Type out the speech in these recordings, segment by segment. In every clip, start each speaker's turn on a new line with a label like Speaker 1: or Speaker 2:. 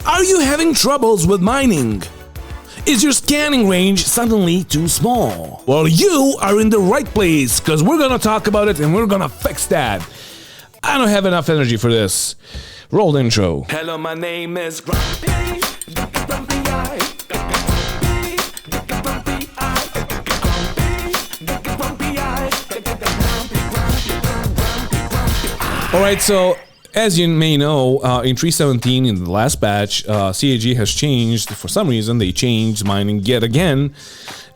Speaker 1: Are you having troubles with mining? Is your scanning range suddenly too small? Well, you are in the right place, because we're gonna talk about it and we're gonna fix that. I don't have enough energy for this. Roll the intro.
Speaker 2: Hello, my name is Grumpy.
Speaker 1: Alright, so as you may know, in 3.17, in the last batch, CAG has changed. For some reason, they changed mining yet again.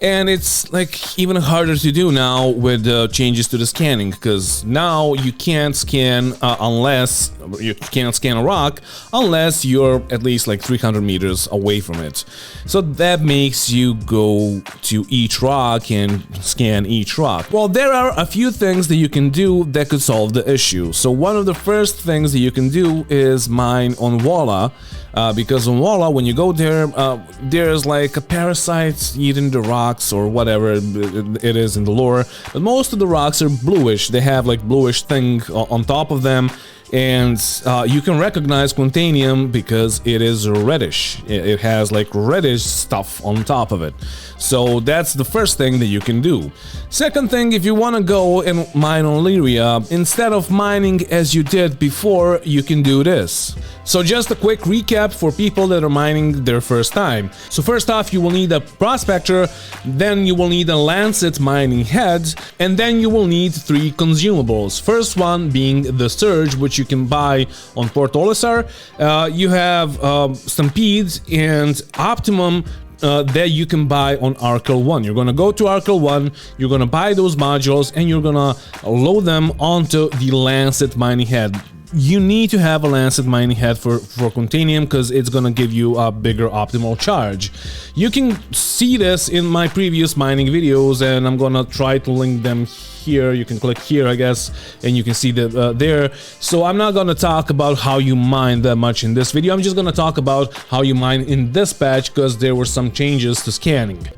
Speaker 1: And it's like even harder to do now with changes to the scanning, because now you can't scan unless you can't scan a rock unless you're at least like 300 meters away from it. So that makes you go to each rock and scan each rock. Well, there are a few things that you can do that could solve the issue. So one of the first things that you can do is mine on Walla. Because on Walla, when you go there, there's like a parasite eating the rocks or whatever it is in the lore. But most of the rocks are bluish. They have like bluish thing on top of them. And you can recognize quantanium because it is reddish. It has like reddish stuff on top of it. So that's the first thing that you can do. Second thing, if you want to go and mine on Lyria, instead of mining as you did before, you can do this. So just a quick recap for people that are mining their first time. So first off, you will need a prospector, then you will need a lancet mining head, and then you will need 3 consumables. First one being the surge, which you can buy on Port Olisar. You have Stampede and Optimum that you can buy on Arkel 1. You're gonna go to Arkel 1, you're gonna buy those modules, and you're gonna load them onto the Lancet mining head. You need to have a Lancet mining head for quantanium because it's gonna give you a bigger optimal charge. You can see this in my previous mining videos, and I'm gonna try to link them here. You can click here, I guess, and you can see that there. So I'm not gonna talk about how you mine that much in this video. I'm just gonna talk about how you mine in this patch because there were some changes to scanning.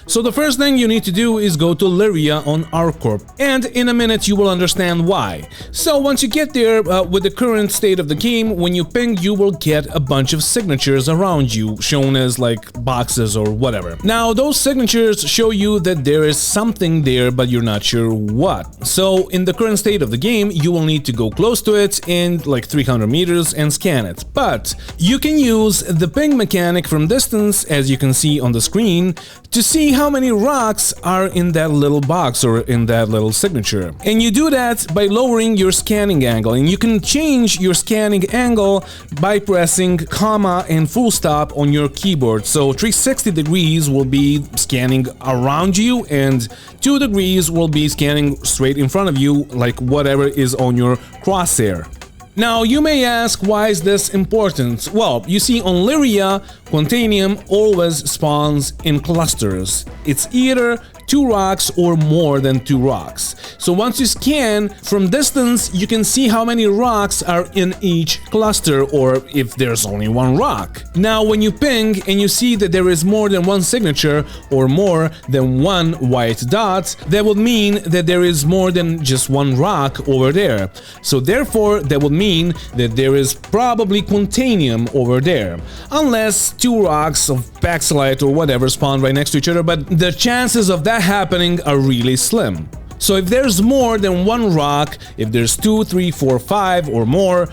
Speaker 1: So the first thing you need to do is go to Lyria on ArcCorp, and in a minute you will understand why. So once you get there, with the current state of the game, when you ping you will get a bunch of signatures around you, shown as like boxes or whatever. Now those signatures show you that there is something there, but you're not sure what. So in the current state of the game, you will need to go close to it in like 300 meters and scan it. But you can use the ping mechanic from distance, as you can see on the screen, to see how many rocks are in that little box or in that little signature. And you do that by lowering your scanning angle, and you can change your scanning angle by pressing comma and full stop on your keyboard. So 360 degrees will be scanning around you and 2 degrees will be scanning straight in front of you, like whatever is on your crosshair. Now you may ask, why is this important? Well, you see, on Lyria, quantanium always spawns in clusters. It's either 2 rocks or more than 2 rocks. So once you scan from distance, you can see how many rocks are in each cluster, or if there's only 1 rock. Now when you ping and you see that there is more than 1 signature or more than 1 white dot, that would mean that there is more than just 1 rock over there. So therefore that would mean that there is probably quantanium over there. Unless 2 rocks of Paxilite or whatever spawn right next to each other, but the chances of that happening are really slim. So if there's more than 1 rock, if there's 2, 3, 4, 5 or more,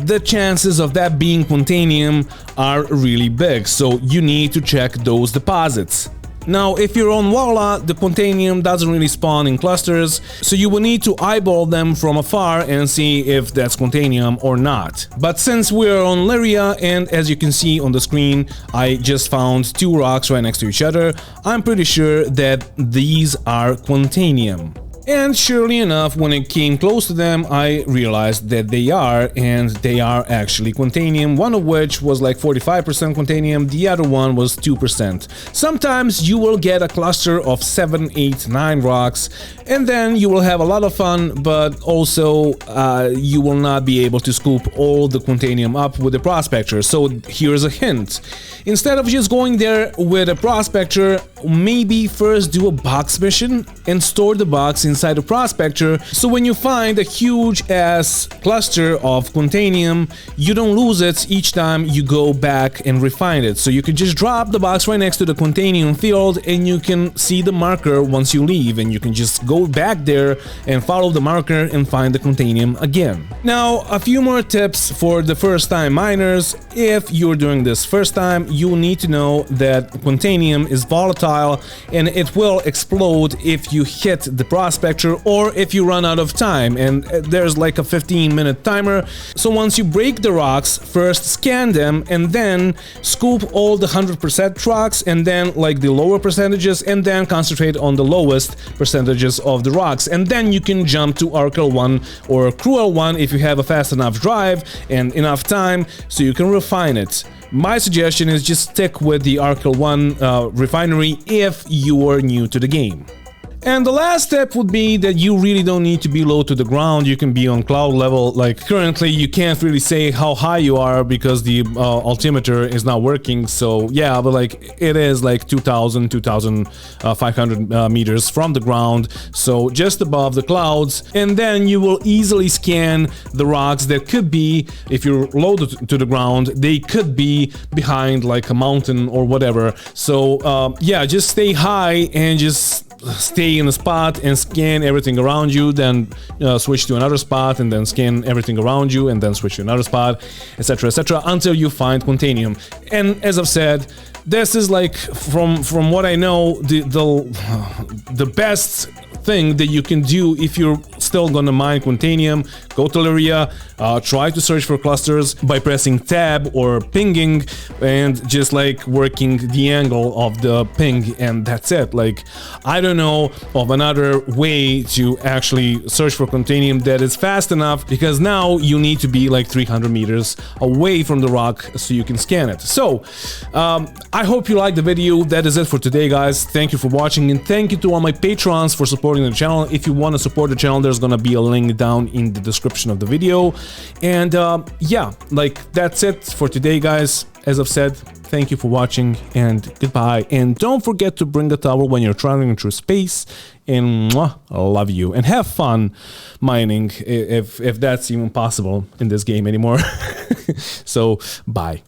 Speaker 1: the chances of that being quantanium are really big, so you need to check those deposits. Now, if you're on Walla, the quantanium doesn't really spawn in clusters, so you will need to eyeball them from afar and see if that's quantanium or not. But since we're on Lyria, and as you can see on the screen, I just found 2 rocks right next to each other, I'm pretty sure that these are quantanium. And surely enough, when it came close to them, I realized that they are, and they are actually quantanium, one of which was like 45% quantanium, the other one was 2%. Sometimes you will get a cluster of 7, 8, 9 rocks, and then you will have a lot of fun, but also you will not be able to scoop all the quantanium up with the prospector. So here's a hint. Instead of just going there with a prospector, maybe first do a box mission and store the box in inside the prospector. So when you find a huge ass cluster of quantanium, you don't lose it each time you go back and refine it. So you can just drop the box right next to the quantanium field and you can see the marker once you leave, and you can just go back there and follow the marker and find the quantanium again. Now, a few more tips for the first time miners. If you're doing this first time, you need to know that quantanium is volatile and it will explode if you hit the prospector or if you run out of time, and there's like a 15-minute timer. So once you break the rocks, first scan them and then scoop all the 100% rocks and then like the lower percentages, and then concentrate on the lowest percentages of the rocks, and then you can jump to Arcal 1 or Cruel 1 if you have a fast enough drive and enough time so you can refine it. My suggestion is just stick with the Arcal 1 refinery if you are new to the game. And the last step would be that you really don't need to be low to the ground. You can be on cloud level. Like currently you can't really say how high you are because the altimeter is not working. So yeah, but like it is like 2500 meters from the ground, so just above the clouds. And then you will easily scan the rocks that could be, if you're low to the ground, they could be behind like a mountain or whatever. So yeah, just stay high and just stay in a spot and scan everything around you, then switch to another spot and then scan everything around you and then switch to another spot, etc, etc, until you find quantanium. And as I've said, this is like from what I know the best thing that you can do if you're still gonna mine quantanium. Go to Lyria, try to search for clusters by pressing tab or pinging and just like working the angle of the ping, and that's it. Like, I don't know of another way to actually search for quantanium that is fast enough, because now you need to be like 300 meters away from the rock so you can scan it. So I hope you liked the video. That is it for today, guys. Thank you for watching, and thank you to all my patrons for supporting the channel. If you want to support the channel, there's gonna be a link down in the description of the video. And yeah, like that's it for today, guys. As I've said, thank you for watching and goodbye. And don't forget to bring a towel when you're traveling through space. And mwah, I love you, and have fun mining if that's even possible in this game anymore. So bye.